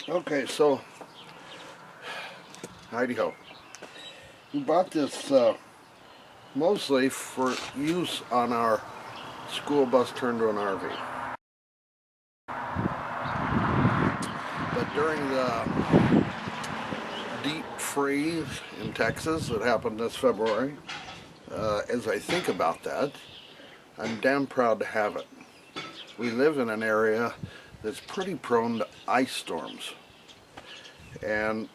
Okay, so Heidi ho. We bought this mostly for use on our school bus turned to an RV. But during the deep freeze in Texas that happened this February, as I think about that, I'm damn proud to have it. We live in an area that's pretty prone to ice storms. And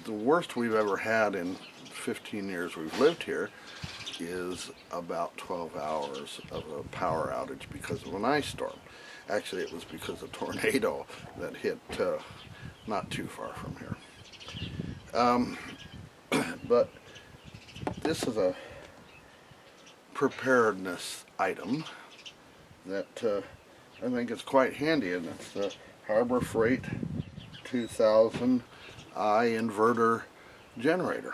the worst we've ever had in 15 years we've lived here is about 12 hours of a power outage because of an ice storm. Actually, it was because of a tornado that hit not too far from here. But this is a preparedness item that I think is quite handy, and it's the Harbor Freight 2000i inverter generator.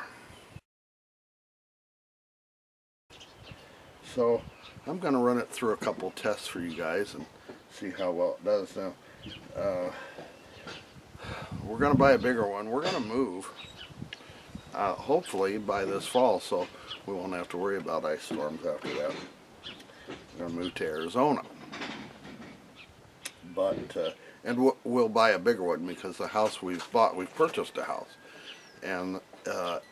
So I'm going to run it through a couple tests for you guys and see how well it does. Now, we're going to buy a bigger one. We're going to move, hopefully by this fall, so we won't have to worry about ice storms after that. We're going to move to Arizona. But, and we'll buy a bigger one because the house we've purchased a house, and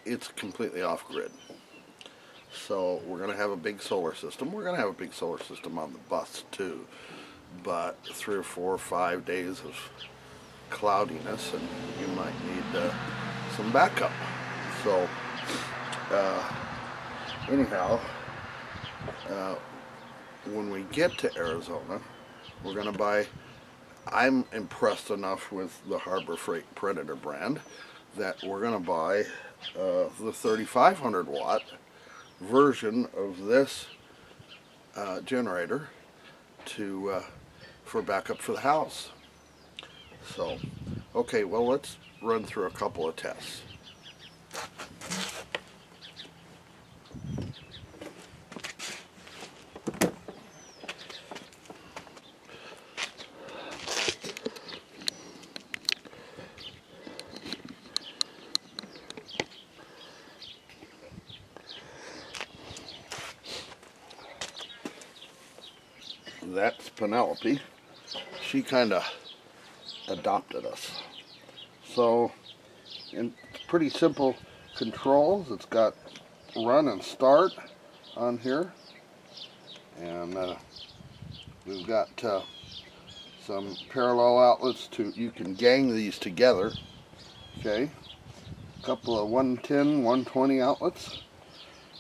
it's completely off-grid. So we're going to have a big solar system. We're going to have a big solar system on the bus too, but 3 or 4 or 5 days of cloudiness and you might need some backup. So anyhow, when we get to Arizona, we're going to buy, I'm impressed enough with the Harbor Freight Predator brand that we're going to buy the 3500 watt version of this generator for backup for the house. So, okay, well, let's run through a couple of tests. That's Penelope. She kind of adopted us. So, in pretty simple controls, it's got run and start on here, and we've got some parallel outlets you can gang these together. Okay, a couple of 110, 120 outlets,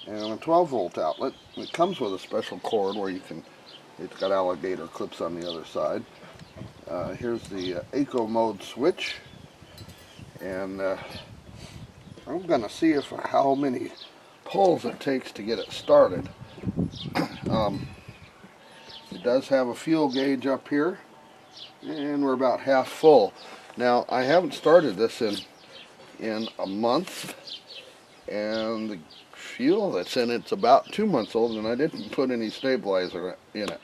and a 12 volt outlet. It comes with a special cord where you can. It's got alligator clips on the other side. Here's the eco mode switch, and I'm going to see how many pulls it takes to get it started. It does have a fuel gauge up here, and we're about half full. Now, I haven't started this in a month, and the fuel that's in it's about 2 months old, and I didn't put any stabilizer in it.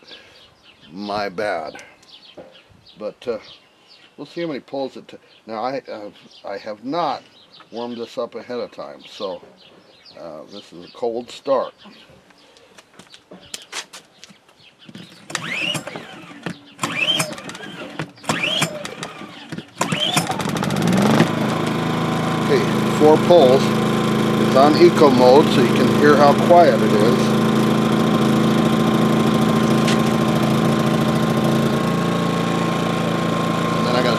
My bad. But we'll see how many pulls it takes. Now, I have not warmed this up ahead of time, so this is a cold start. Okay, 4 pulls. It's on eco mode, so you can hear how quiet it is.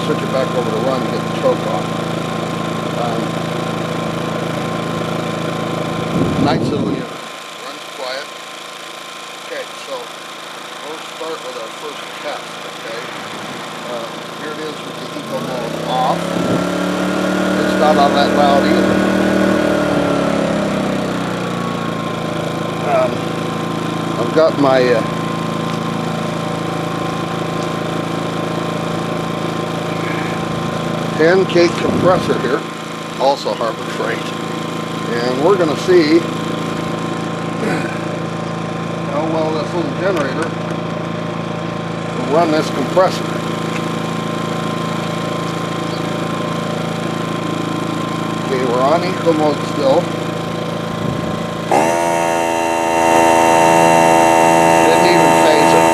Switch it back over to run and get the choke off. Nice little unit. Runs quiet. Okay, so we'll start with our first test, okay? Here it is with the eco mode off. It's not all that loud either. I've got my pancake compressor here, also Harbor Freight, and we're going to see how well this little generator will run this compressor. we're on eco mode still. Didn't even phase it.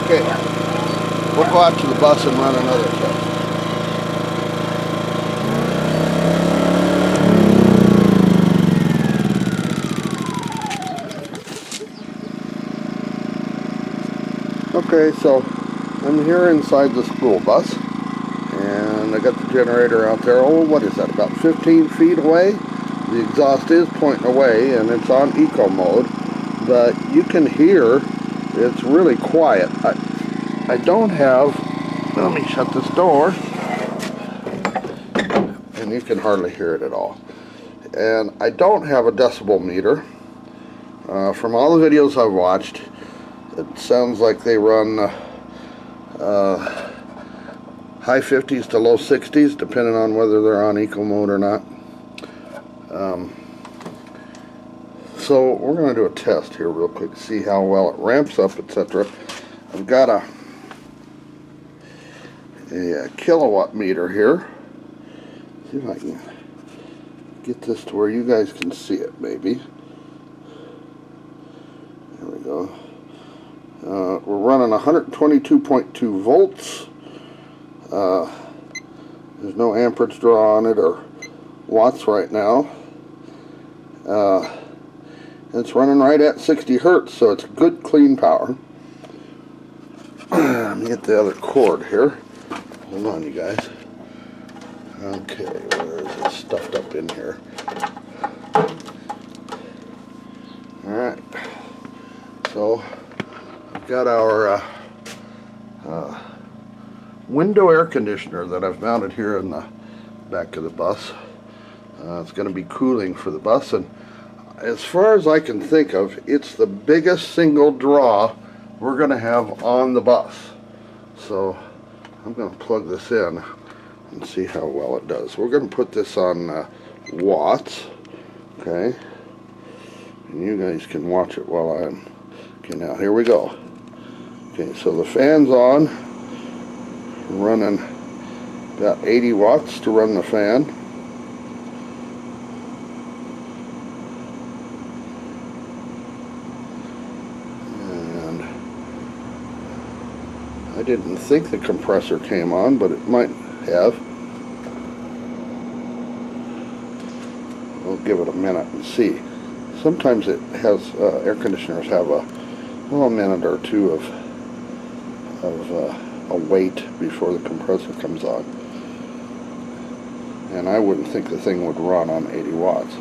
Okay, we'll go out to the bus and run another test. Okay, so I'm here inside the school bus, and I got the generator out there. Oh, what is that, about 15 feet away? The exhaust is pointing away, and it's on eco mode, but you can hear it's really quiet. I don't have, let me shut this door, and you can hardly hear it at all. And I don't have a decibel meter. From all the videos I've watched, it sounds like they run high 50s to low 60s, depending on whether they're on eco mode or not. So we're going to do a test here real quick, see how well it ramps up, etc. I've got a kilowatt meter here. See if I can get this to where you guys can see it, maybe. There we go. We're running 122.2 volts. There's no amperage draw on it or watts right now. It's running right at 60 hertz, so it's good clean power. Let me get the other cord here. Hold on, you guys. Okay, where is it stuffed up in here? Alright, so I've got our window air conditioner that I've mounted here in the back of the bus. It's going to be cooling for the bus, and as far as I can think of, it's the biggest single draw we're going to have on the bus. So I'm going to plug this in and see how well it does. We're going to put this on watts, okay, and you guys can watch it while I'm, okay, now here we go. Okay, so the fan's on, running about 80 watts to run the fan. And I didn't think the compressor came on, but it might have. We'll give it a minute and see. Sometimes it has, air conditioners have a minute or two of a wait before the compressor comes on. And I wouldn't think the thing would run on 80 watts.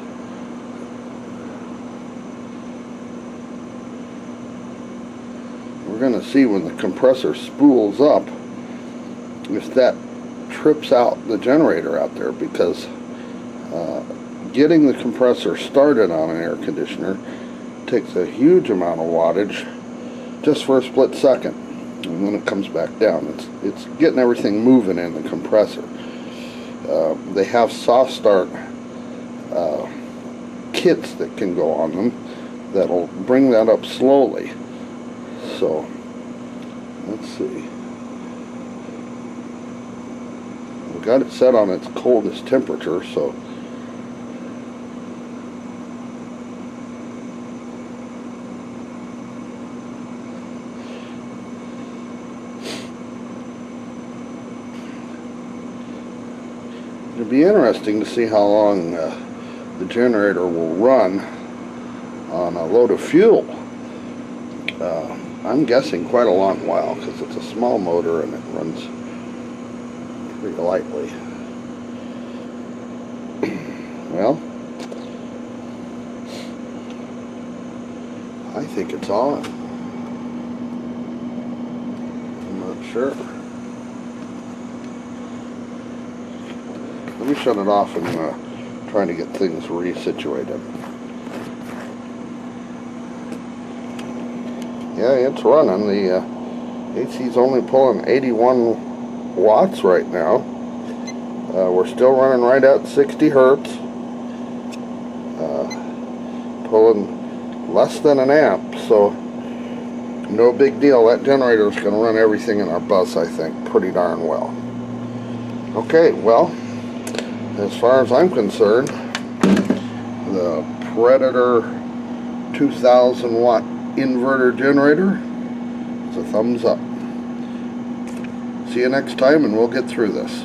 We're going to see when the compressor spools up if that trips out the generator out there, because getting the compressor started on an air conditioner takes a huge amount of wattage just for a split second, and when it comes back down, it's getting everything moving in the compressor. They have soft start kits that can go on them that'll bring that up slowly. So let's see. We've got it set on its coldest temperature, so it'll be interesting to see how long the generator will run on a load of fuel. I'm guessing quite a long while, because it's a small motor and it runs pretty lightly. Well, I think it's on. I'm not sure. Let me shut it off and trying to get things resituated. Yeah, it's running. The AC's only pulling 81 watts right now. We're still running right at 60 hertz. Pulling less than an amp, so no big deal. That generator is going to run everything in our bus, I think, pretty darn well. Okay, well, as far as I'm concerned, the Predator 2000 watt inverter generator is a thumbs up. See you next time, and we'll get through this.